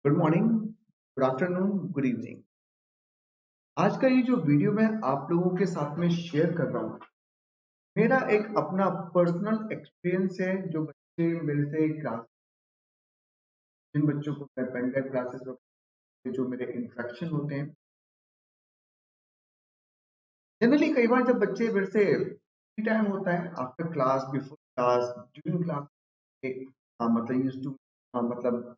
Good morning, good afternoon, good evening. आज का ये जो वीडियो मैं आप लोगों के साथ में शेयर कर रहा हूँ, मेरा एक अपना पर्सनल एक्सपीरियंस है। जो बच्चे मेरे से क्लास, जिन बच्चों को मैं पेन ड्राइव क्लासेस में जो मेरे इंटरेक्शन होते हैं, जनरली कई बार जब बच्चे मेरे से फ्री टाइम होता है, after class, before class, during class, एक मतलब यूज टू मतलब,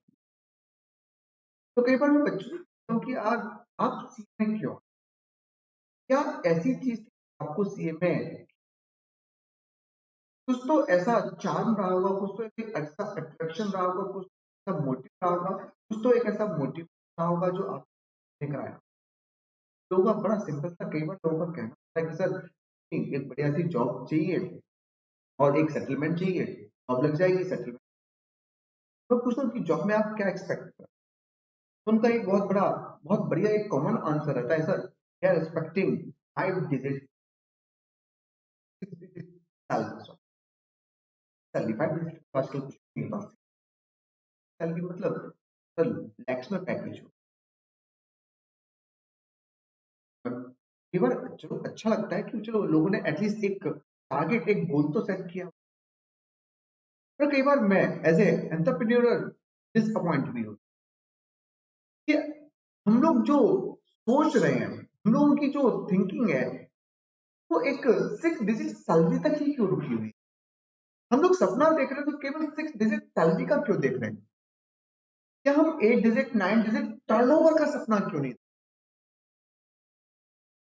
तो कई बार मैं बच्चों से पूछता हूँ कि आज आप सीए में क्यों, क्या ऐसी चीज आपको सीए में कुछ तो ऐसा चार्म रहा होगा, कुछ तो एक ऐसा अट्रैक्शन रहा होगा, कुछ ऐसा मोटिव रहा होगा, कुछ तो एक ऐसा मोटिव रहा होगा जो आप लेकर आया। लोगों का बड़ा सिंपल सा, कई बार लोगों का कहना होता है कि सर नहीं, एक बढ़िया सी जॉब चाहिए और एक सेटलमेंट चाहिए, जॉब लग जाएगी, सेटलमेंट। तो पूछता हूँ कि जॉब में आप क्या एक्सपेक्ट कर, तो उनका एक बहुत बढ़िया एक कॉमन आंसर रहता है, sir we are expecting 5 digit, 6 digit salary. 5 digit आजकल कुछ नहीं पास, सैलरी मतलब सर लैक्स में पैकेज हो। कई बार चलो अच्छा लगता है कि चलो लोगों ने एटलीस्ट एक टारगेट, एक गोल तो सेट किया। पर कई बार मैं एज ए एंटरप्रेन्योर डिसअपॉइंट भी हूँ कि हम लोग जो सोच रहे हैं, हम लोगों की जो थिंकिंग है, वो एक 6 डिजिट सैलरी तक ही क्यों रुकी हुई है। हम लोग सपना देख रहे हैं तो केवल 6 डिजिट सैलरी का क्यों देख रहे हैं, क्या हम 8 डिजिट 9 डिजिट टर्नओवर का सपना क्यों नहीं।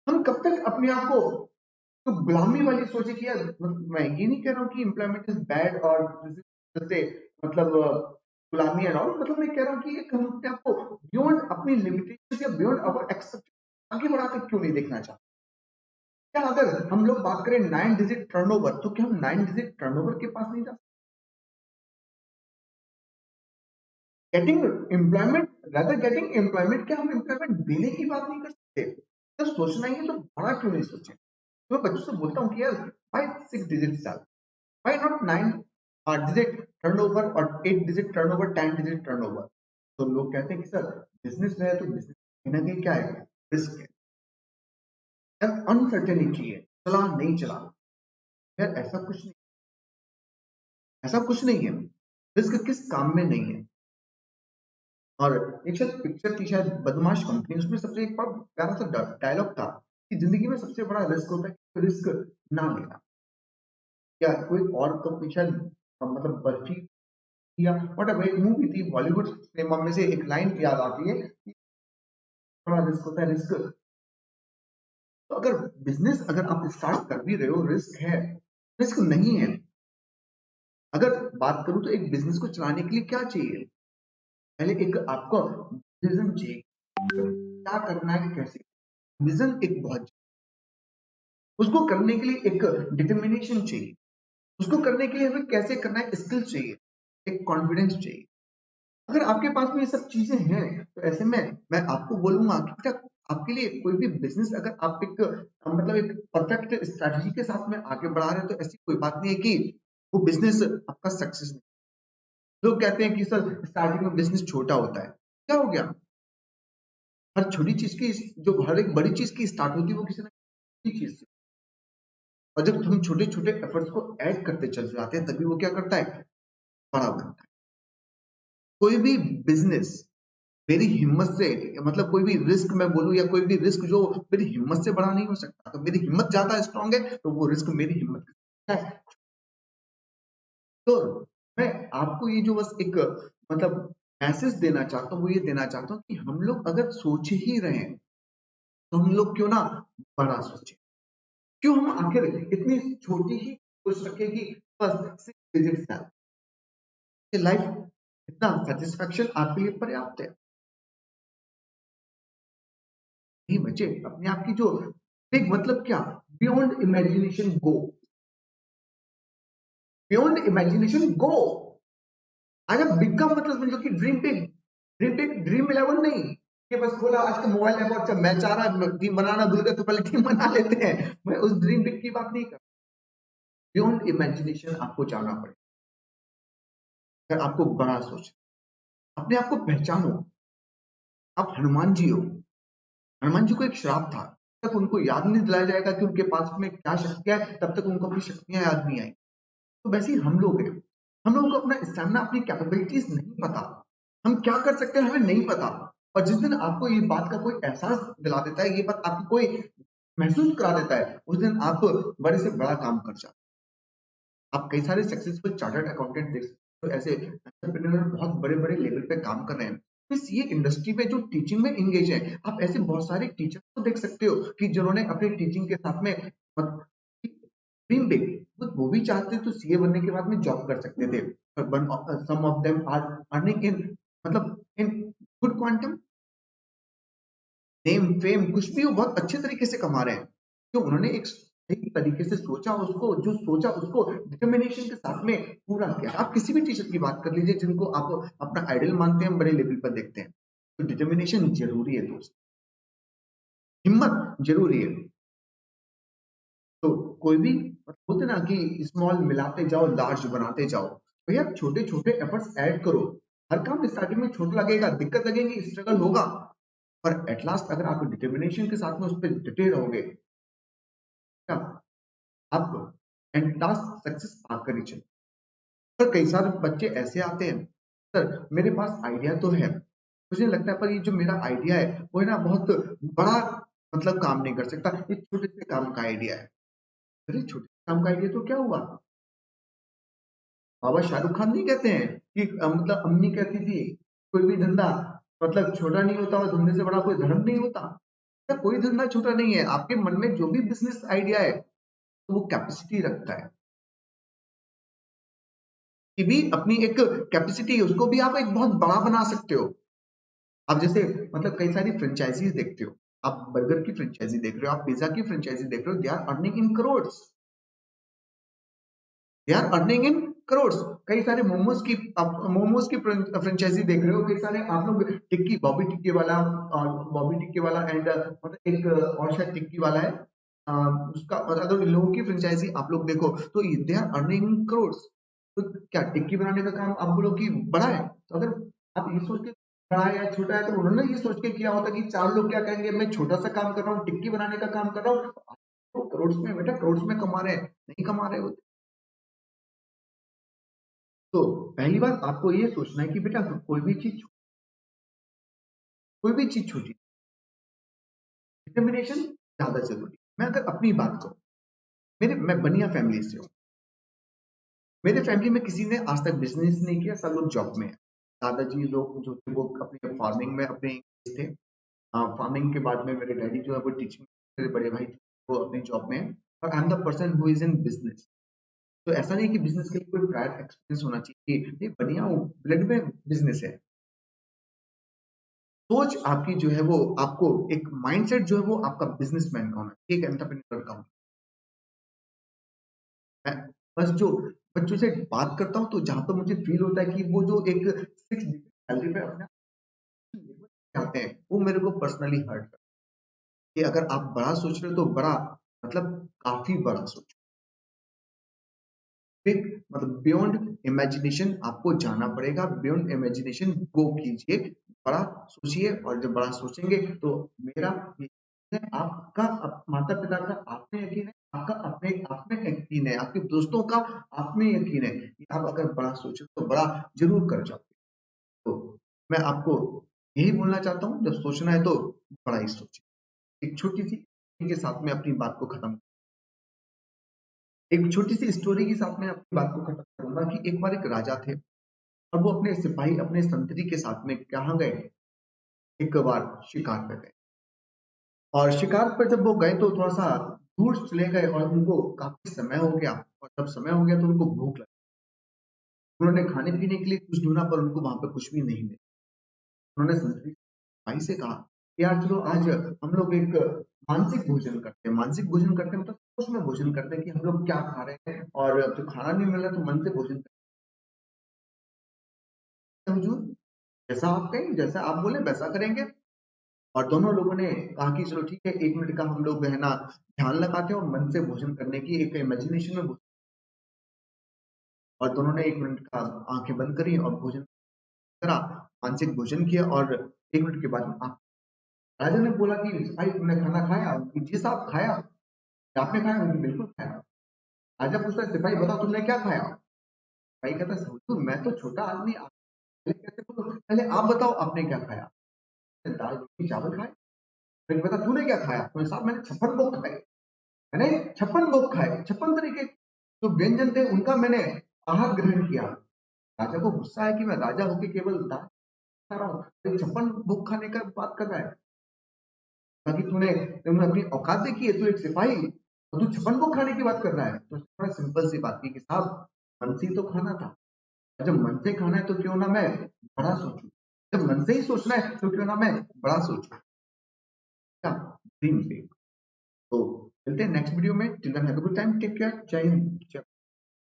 हम कब तक अपने आप को तो गुलामी वाली सोचे कि यार, मैं ये नहीं कह रहा हूँ कि एम्प्लॉयमेंट इज बैड और जैसे मतलब गुलामी एंड ऑल, मतलब मैं कह रहा हूँ कि एक हम अपने आप को बियॉन्ड अपनी लिमिटेशन या बियॉन्ड अवर एक्सेप्ट आगे बढ़ाकर क्यों नहीं देखना चाहते। क्या अगर हम लोग बात करें 9 डिजिट टर्नओवर, तो क्या हम 9 डिजिट टर्नओवर के पास नहीं जा सकते। Getting employment, rather getting employment, क्या हम एम्प्लॉयमेंट देने की बात नहीं कर सकते। तो सोचना ही है तो बड़ा क्यों नहीं सोचे। तो मैं बच्चों से बोलता हूँ कि यार भाई 6 डिजिट साल, why not 9 डिजिट टर्नओवर और 8 डिजिट टर्नओवर, 10 डिजिट टर्नओवर। तो लोग कहते हैं कि सर बिजनेस में है तो बिजनेस कहीं ना कहीं क्या है, रिस्क है, यार अनसर्टेनिटी है, चला नहीं चला। यार ऐसा कुछ नहीं, ऐसा कुछ नहीं है। रिस्क किस काम में नहीं है। और एक शायद पिक्चर थी, शायद बदमाश कंपनी, उसमें सबसे एक बड़ा प्यारा सा डायलॉग था कि जिंदगी में सबसे बड़ा रिस्क होता है रिस्क ना लेना। या कोई और कंपनी शायद मतलब बर्फी या व्हाटएवर, एक मूवी थी बॉलीवुड सिनेमा में से, एक लाइन याद आती है कि बड़ा रिस्क होता है, रिस्क। तो अगर बिजनेस अगर आप स्टार्ट कर भी रहे हो, रिस्क है, रिस्क नहीं है। अगर बात करूं तो एक बिजनेस को चलाने के लिए क्या चाहिए, पहले एक आपको विजन चाहिए, क्या करना है कैसे, विजन एक बहुत, उसको करने के लिए एक डिटर्मिनेशन चाहिए, उसको करने के लिए हमें कैसे करना है स्किल चाहिए, एक कॉन्फिडेंस चाहिए। अगर आपके पास में ये सब चीजें हैं तो ऐसे में मैं आपको बोलूंगा कि बेटा, आपके लिए कोई भी बिजनेस अगर आप एक मतलब एक परफेक्ट स्ट्रैटेजी के साथ में आगे बढ़ा रहे हैं, तो ऐसी कोई बात नहीं है कि वो बिजनेस आपका सक्सेस नहीं। लोग कहते हैं कि सर स्टार्टिंग में बिजनेस छोटा होता है, क्या हो गया। हर छोटी चीज की, जो हर एक बड़ी चीज की स्टार्ट होती है वो किसी ना किसी चीज से, और जब हम छोटे छोटे एफर्ट्स को ऐड करते चल जाते हैं तभी वो क्या करता है, बड़ा बनता है। कोई भी बिजनेस मेरी हिम्मत से, मतलब कोई भी रिस्क मैं बोलूं या कोई भी रिस्क जो मेरी हिम्मत से बड़ा नहीं हो सकता। तो मेरी हिम्मत ज्यादा स्ट्रांग है तो वो रिस्क मेरी हिम्मत है। तो मैं आपको ये जो बस एक मतलब मैसेज देना चाहता हूँ, वो ये देना चाहता हूँ कि हम लोग अगर सोच ही रहे हैं तो हम लोग क्यों ना बड़ा सोचें। क्यों हम आखिर इतनी छोटी ही सोच रखें कि बस 6 डिजिट लाइफ, इतना सेटिस्फेक्शन आपके लिए पर्याप्त है। नहीं बचे अपने आप की जो बिग, मतलब क्या, बियॉन्ड इमेजिनेशन गो, बियॉन्ड इमेजिनेशन गो। अगर बिग का मतलब समझो कि dream big, dream big, dream 11 नहीं कि बस खोला आज का मोबाइल ऐप और मैं चाह रहा टीम बनाना भूल गया तो पहले टीम बना लेते हैं। मैं उस ड्रीम बिग की बात नहीं कर, बियॉन्ड इमेजिनेशन आपको जाना पड़ेगा। अगर आपको बड़ा सोच, अपने आप को पहचानो, आप हनुमान जी हो, हनुमान जी को एक श्राप था, तब तक उनको याद नहीं दिलाया जाएगा कि उनके पास में क्या शक्तियाँ है, तब तक उनको अपनी शक्तियाँ याद नहीं आएँगी। तो वैसे ही हम लोग हैं, हम लोगों को अपना स्टैमिना, अपनी कैपेबिलिटीज़ नहीं पता, हम क्या कर सकते हैं हमें नहीं पता। और जिस दिन आपको ये बात का कोई एहसास दिला देता है, ये बात आपको कोई महसूस करा देता है, उस दिन आप बड़े से बड़ा काम कर जाते हैं। आप कई सारे सक्सेसफुल चार्टर्ड अकाउंटेंट देख सकते हो, ऐसे एंटरप्रेन्योर बहुत बड़े-बड़े लेवल पे काम कर रहे हैं। तो इस ये इंडस्ट्री में जो टीचिंग में एंगेज है, आप ऐसे बहुत सारे टीचर्स को देख सकते हो कि जिन्होंने अपनी टीचिंग के साथ में ड्रीम बिग, वो भी चाहते तो सीए बनने के बाद में जॉब कर सकते थे। Some of them are earning in, मतलब in good quantum, name fame कुछ भी, वो बहुत अच्छे तरीके से कमा रहे हैं। तो उन्होंने एक सही तरीके से सोचा, उसको जो सोचा उसको डिटर्मिनेशन के साथ में पूरा किया। आप किसी भी टीचर की बात कर लीजिए जिनको आप अपना आइडल मानते हैं, बड़े लेवल पर देखते हैं, तो डिटर्मिनेशन जरूरी है दोस्त, हिम्मत जरूरी है। तो कोई भी होते ना कि स्मॉल मिलाते जाओ लार्ज बनाते जाओ, भैया छोटे छोटे एफर्ट्स ऐड करो। हर काम स्टार्टिंग में छोटा लगेगा, दिक्कत लगेगी, स्ट्रगल होगा, पर एट लास्ट अगर आप डिटर्मिनेशन के साथ में उस पर डटे रहोगे, क्या आप एंड टास्क सक्सेस पाकर ही चलो। पर कई सारे बच्चे ऐसे आते हैं, सर मेरे पास आइडिया तो है, मुझे लगता है पर ये जो मेरा आइडिया है वो है ना बहुत बड़ा, मतलब काम नहीं कर सकता, ये छोटे से काम का आइडिया है। अरे छोटे से काम का आइडिया तो क्या हुआ, बाबा शाहरुख खान नहीं कहते हैं कि मतलब अम्मी कहती थी कोई भी धंधा मतलब छोटा नहीं होता और धंधे से बड़ा कोई धर्म नहीं होता। ऐसा कोई धंधा छोटा नहीं है, आपके मन में जो भी बिजनेस आइडिया है तो वो कैपेसिटी रखता है कि भी अपनी एक कैपेसिटी है, उसको भी आप एक बहुत बड़ा बना सकते हो। आप जैसे मतलब कई सारी फ्रेंचाइजीज देखते हो, आप बर्गर की फ्रेंचाइजी देख रहे हो, आप पिज्जा की फ्रेंचाइजी देख रहे हो, they are earning in crores, they are earning in crores. कई सारे मोमोज की, आप मोमोज की फ्रेंचाइजी देख रहे हो, कई सारे आप लोग टिक्की, बॉबी टिक्की वाला, और बॉबी टिक्की वाला एंड मतलब एक और शायद टिक्की वाला है, उसका और अगर इन लोगों की फ्रेंचाइजी आप लोग देखो तो they are earning in crores. तो क्या टिक्की बनाने का काम आप बोलो कि बड़ा है, तो अगर आप ये सोच के बड़ा है या छोटा है, तो उन्होंने ये सोच के किया होता कि चार लोग क्या कहेंगे, मैं छोटा सा काम कर रहा हूँ, टिक्की बनाने का काम कर रहा हूँ, तो करोड़ में बेटा, करोड़ में कमा रहे हैं, नहीं कमा रहे होते। तो पहली बात आपको ये सोचना है कि बेटा कोई भी चीज छोटी, डिटर्मिनेशन ज्यादा जरूरी। मैं अगर अपनी बात करूं, मैं बनिया फैमिली से हूँ, मेरे फैमिली में किसी ने आज तक बिजनेस नहीं किया, सब लोग जॉब में है। दादाजी लोग जो थे वो अपने फार्मिंग में अपने थे, फार्मिंग के बाद में मेरे डैडी जो है वो टीचिंग, मेरे बड़े भाई वो अपनी जॉब में है, और I am the person who is in business. तो ऐसा नहीं कि बिजनेस के लिए कोई प्रायर एक्सपीरियंस होना चाहिए, ये बनिया ब्लड में बिजनेस है। सोच आपकी जो है वो, आपको एक माइंडसेट जो है वो आपका बिजनेसमैन का होना चाहिए, एक एंटरप्रेन्योर का होना चाहिए। मैं बस जो बच्चों से बात करता हूँ तो जहां पर मुझे फील होता है कि वो जो एक 6 डिजिट सैलरी पे अपने आते हैं, वो मेरे को पर्सनली हर्ट करता है। कि अगर आप बड़ा सोच रहे हो तो बड़ा, मतलब काफी बड़ा सोचो, बिग, मतलब बियॉन्ड इमेजिनेशन आपको जाना पड़ेगा, बियॉन्ड इमेजिनेशन गो कीजिए, बड़ा सोचिए, और जब बड़ा सोचेंगे तो मेरा ये है, आपका माता पिता का आप में यकीन है, आपका अपने आप में यकीन है, आपके दोस्तों का आप में यकीन है कि आप अगर बड़ा सोचो तो बड़ा जरूर कर जाओगे। तो मैं आपको यही बोलना चाहता हूँ, जब सोचना है तो बड़ा ही सोचिए। एक छोटी सी के साथ में अपनी बात को खत्म, एक छोटी सी स्टोरी के साथ में अपनी बात को खत्म करूंगा कि एक बार एक राजा थे, और वो अपने सिपाही, अपने संतरी के साथ में कहाँ गए, एक बार शिकार पे गए, और शिकार पर जब वो गए तो थोड़ा सा दूर चले गए, और उनको काफी समय हो गया, और जब समय हो गया तो उनको भूख लगी। उन्होंने खाने पीने के लिए कुछ ढूंढा, पर उनको वहां पर कुछ भी नहीं मिला। उन्होंने संतरी भाई से कहा कि यार चलो आज हम लोग एक मानसिक भोजन करते हैं, मानसिक भोजन करते हैं मतलब सोच में भोजन करते हैं कि हम लोग क्या खा रहे हैं, और जो खाना नहीं मिल रहा तो मन से भोजन करते हैं हुजूर, जैसा आप कहें, जैसा आप बोले वैसा करेंगे। और दोनों लोगों ने कहा कि चलो ठीक है, 1 मिनट का हम लोग है ना ध्यान लगाते हैं और मन से भोजन करने की एक इमेजिनेशन में और दोनों ने 1 मिनट का आंखें बंद करी और भोजन करा, मानसिक भोजन किया, और 1 मिनट के बाद आप राजा ने बोला कि भाई तुमने खाना खाया? जी साहब खाया। आपने खाया? बिल्कुल खाया। राजा पूछता है सिपाही बताओ तुमने क्या खाया? भाई कहता है हुजूर मैं तो छोटा आदमी पहले कैसे बोलूं? पहले आप बताओ आपने क्या खाया? दाल रोटी चावल खाए। फिर बता तूने क्या खाया? तो साहब मैंने 56 भोग खाए। मैंने 56 भोग खाए, 56 तरीके जो व्यंजन थे उनका मैंने आहार ग्रहण किया। राजा को गुस्सा है कि मैं राजा होकर केवल दाल खा रहा हूँ, 56 भोग खाने का बात कर रहा है। बाकी तूने तुमने अपनी औकात देखी है, तू एक सिपाही और तू 56 भोग खाने की बात कर रहा है। तो बड़ा सिंपल सी बात की कि साहब मन से ही तो खाना था, जब मन से खाना है तो क्यों ना मैं बड़ा सोचूं, जब मन से ही सोचना है तो क्यों ना मैं बड़ा सोचूं। क्या ड्रीम से। तो मिलते हैं नेक्स्ट वीडियो में। Till then have a good time, take care, जय हिंद।